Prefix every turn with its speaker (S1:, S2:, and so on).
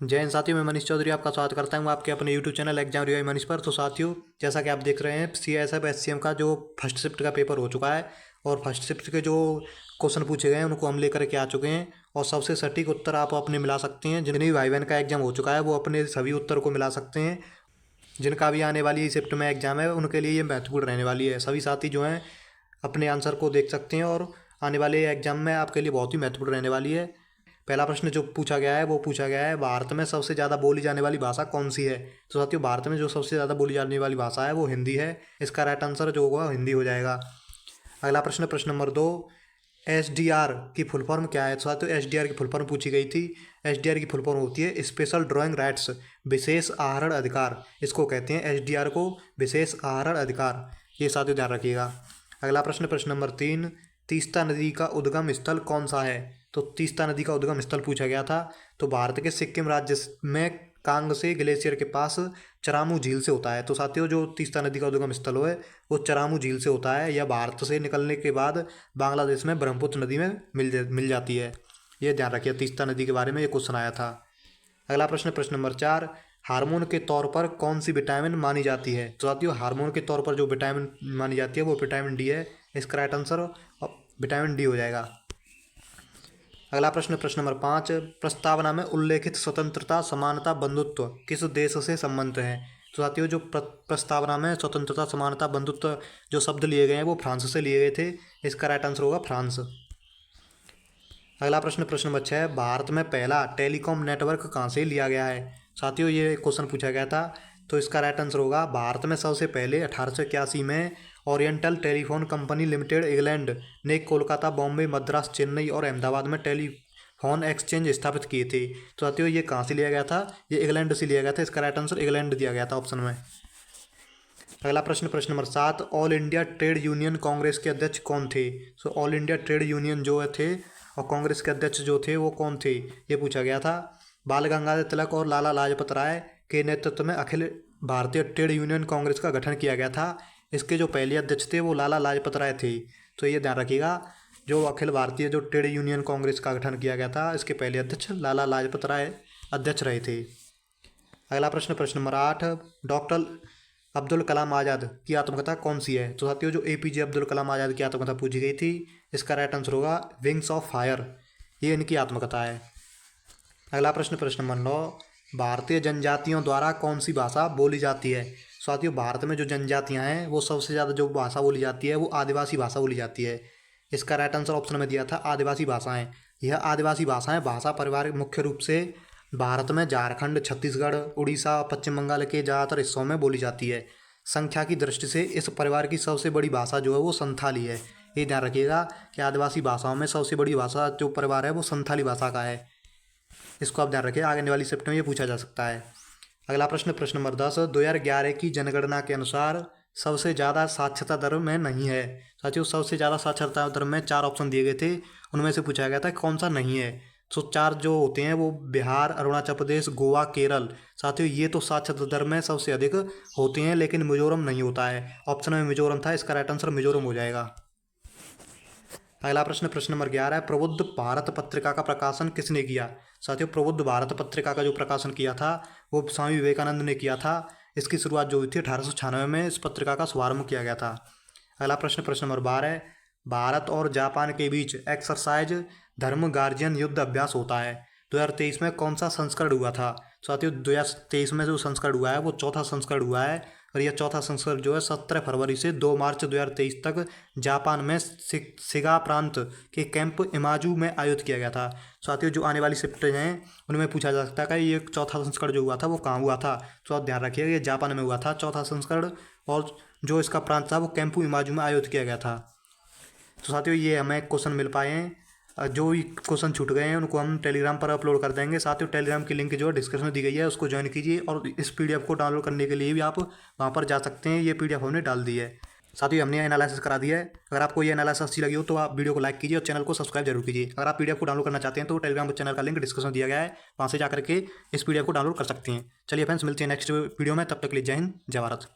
S1: जय हिंद साथियों, मैं मनीष चौधरी आपका स्वागत करता हूं आपके अपने YouTube channel exam revise Manish पर। तो साथियों, जैसा कि आप देख रहे हैं, CISF SCM का जो फर्स्ट शिफ्ट का पेपर हो चुका है और फर्स्ट शिफ्ट के जो क्वेश्चन पूछे गए हैं उनको हम लेकर के आ चुके हैं और सबसे सटीक उत्तर आप अपने मिला सकते हैं। जिन्हें भी भाई बहन का एग्जाम हो चुका है वो अपने सभी उत्तर को मिला सकते हैं। जिनका भी आने वाली शिफ्ट में एग्जाम है उनके लिए ये महत्वपूर्ण रहने वाली है। सभी साथी जो हैं अपने आंसर को देख सकते हैं और आने वाले एग्जाम में आपके लिए बहुत ही महत्वपूर्ण रहने वाली है। पहला प्रश्न जो पूछा गया है वो पूछा गया है, भारत में सबसे ज़्यादा बोली जाने वाली भाषा कौन सी है। तो साथियों, भारत में जो सबसे ज़्यादा बोली जाने वाली भाषा है वो हिंदी है। इसका राइट आंसर जो होगा हिंदी हो जाएगा। अगला प्रश्न, प्रश्न नंबर 2, SDR की फुल फॉर्म क्या है। तो साथियों, SDR की फुल फॉर्म पूछी गई थी। SDR की फुल फॉर्म होती है स्पेशल ड्राइंग राइट्स, विशेष आहरण अधिकार। इसको कहते हैं SDR को, विशेष आहरण अधिकार। ये साथियों ध्यान रखिएगा। अगला प्रश्न, प्रश्न नंबर 3, तीस्ता नदी का उद्गम स्थल कौन सा है। तो तीस्ता नदी का उद्गम स्थल पूछा गया था। तो भारत के सिक्किम राज्य में कांगसे ग्लेशियर के पास चरामू झील से होता है। तो साथियों, जो तीस्ता नदी का उद्गम स्थल है वो चरामू झील से होता है। यह भारत से निकलने के बाद बांग्लादेश में ब्रह्मपुत्र नदी में मिल जाती है। ये ध्यान रखिए, तीस्ता नदी के बारे में ये क्वेश्चन आया था। अगला प्रश्न, प्रश्न नंबर 4, हार्मोन के तौर पर कौन सी विटामिन मानी जाती है। तो साथियों, हार्मोन के तौर पर जो विटामिन मानी जाती है वो विटामिन डी है। इसका राइट आंसर विटामिन डी हो जाएगा। अगला प्रश्न, प्रश्न नंबर 5, प्रस्तावना में उल्लेखित स्वतंत्रता, समानता, बंधुत्व किस देश से संबंधित है। तो साथियों, जो प्रस्तावना में स्वतंत्रता, समानता, बंधुत्व जो शब्द लिए गए हैं वो फ्रांस से लिए गए थे। इसका राइट आंसर होगा फ्रांस। अगला प्रश्न, प्रश्न नंबर 6, भारत में पहला टेलीकॉम नेटवर्क कहाँ से लिया गया है। साथियों, ये क्वेश्चन पूछा गया था। तो इसका राइट आंसर होगा, भारत में सबसे पहले 1881 में oriental telephone company limited England ने कोलकाता, बॉम्बे, मद्रास, चेन्नई और अहमदाबाद में टेलीफोन एक्सचेंज स्थापित किए थे। तो साथियों, ये कहाँ से लिया गया था, ये इंग्लैंड से लिया गया था। इसका राइट आंसर इंग्लैंड दिया गया था ऑप्शन में। अगला प्रश्न, प्रश्न number 7, all India trade union Congress के अध्यक्ष कौन थे। So all India trade union जो थे और कांग्रेस के अध्यक्ष जो थे वो कौन थे, ये पूछा गया था। बाल गंगाधर तिलक और लाला लाजपत राय के नेतृत्व में अखिल भारतीय ट्रेड यूनियन कांग्रेस का गठन किया गया था। इसके जो पहले अध्यक्ष थे वो लाला लाजपत राय थे। तो ये ध्यान रखिएगा, जो अखिल भारतीय जो ट्रेड यूनियन कांग्रेस का गठन किया गया था इसके पहले अध्यक्ष लाला लाजपत राय अध्यक्ष रहे थे। अगला प्रश्न, प्रश्न नंबर 8, डॉक्टर अब्दुल कलाम आज़ाद की आत्मकथा कौन सी है। तो साथियों, जो APJ अब्दुल कलाम आज़ाद की आत्मकथा पूछी गई थी इसका राइट आंसर होगा विंग्स ऑफ फायर। ये इनकी आत्मकथा है। अगला प्रश्न, प्रश्न नंबर 9, भारतीय जनजातियों द्वारा कौन सी भाषा बोली जाती है। साथियों, भारत में जो जनजातियां हैं वो सबसे ज़्यादा जो भाषा बोली जाती है वो आदिवासी भाषा बोली जाती है। इसका राइट आंसर ऑप्शन में दिया था आदिवासी भाषाएं। यह आदिवासी भाषाएं भाषा परिवार मुख्य रूप से भारत में झारखंड, छत्तीसगढ़, उड़ीसा, पश्चिम बंगाल के ज़्यादातर हिस्सों में बोली जाती है। संख्या की दृष्टि से इस परिवार की सबसे बड़ी भाषा जो है वो संथाली है। ये ध्यान रखिएगा कि आदिवासी भाषाओं में सबसे बड़ी भाषा जो परिवार है वो संथाली भाषा का है। इसको आप ध्यान रखिए, आगे वाली शिफ्ट में ये पूछा जा सकता है। अगला प्रश्न, प्रश्न नंबर 10, 2011 की जनगणना के अनुसार सबसे ज़्यादा साक्षरता दर में नहीं है। साथियों, सबसे ज़्यादा साक्षरता दर में 4 ऑप्शन दिए गए थे, उनमें से पूछा गया था कौन सा नहीं है। तो 4 जो होते हैं वो बिहार, अरुणाचल प्रदेश, गोवा, केरल। साथियों, ये तो साक्षरता दर में सबसे अधिक होते हैं लेकिन मिजोरम नहीं होता है। ऑप्शन में मिजोरम था, इसका राइट आंसर मिजोरम हो जाएगा। अगला प्रश्न, प्रश्न नंबर 11, प्रबुद्ध भारत पत्रिका का प्रकाशन किसने किया। साथियों, प्रबुद्ध भारत पत्रिका का जो प्रकाशन किया था वो स्वामी विवेकानंद ने किया था। इसकी शुरुआत जो हुई थी 1896 में इस पत्रिका का शुभारंभ किया गया था। अगला प्रश्न, प्रश्न नंबर 12, भारत और जापान के बीच एक्सरसाइज धर्म गार्जियन युद्ध अभ्यास होता है 2023 में कौन सा संस्करण हुआ था। साथियों, 2023 में जो संस्करण हुआ है वो चौथा संस्करण हुआ है और यह चौथा संस्करण जो है 17 फरवरी से 2 मार्च 2023 तक जापान में शिगा प्रांत के कैंप इमाजू में आयोजित किया गया था। साथियों, जो आने वाली शिफ्ट हैं उनमें पूछा जा सकता है कि ये चौथा संस्करण जो हुआ था वो कहाँ हुआ था। तो आप ध्यान रखिएगा, ये जापान में हुआ था चौथा संस्करण और जो इसका प्रांत था वो कैंपू इमाजू में आयोजित किया गया था। तो साथियों, ये हमें क्वेश्चन मिल पाए हैं। जो भी क्वेश्चन छूट गए हैं उनको हम टेलीग्राम पर अपलोड कर देंगे। साथियों, टेलीग्राम की लिंक जो है डिस्क्रिप्शन में दी गई है, उसको ज्वाइन कीजिए और इस PDF को डाउनलोड करने के लिए भी आप वहाँ पर जा सकते हैं। ये PDF हमने डाल दी है। साथियों, हमने एनालिसिस करा दिया है। अगर आपको ये एनालिसिस अच्छी लगी हो तो आप वीडियो को लाइक कीजिए और चैनल को सब्सक्राइब जरूर कीजिए। अगर आप PDF को डाउनलोड करना चाहते हैं तो टेलीग्राम चैनल का लिंक डिस्क्रिप्शन में दिया गया है, वहाँ से जाकर के इस PDF को डाउनलोड कर सकते हैं। चलिए फ्रेंड्स, मिलते हैं नेक्स्ट वीडियो में, तब तक के लिए जय हिंद, जय भारत।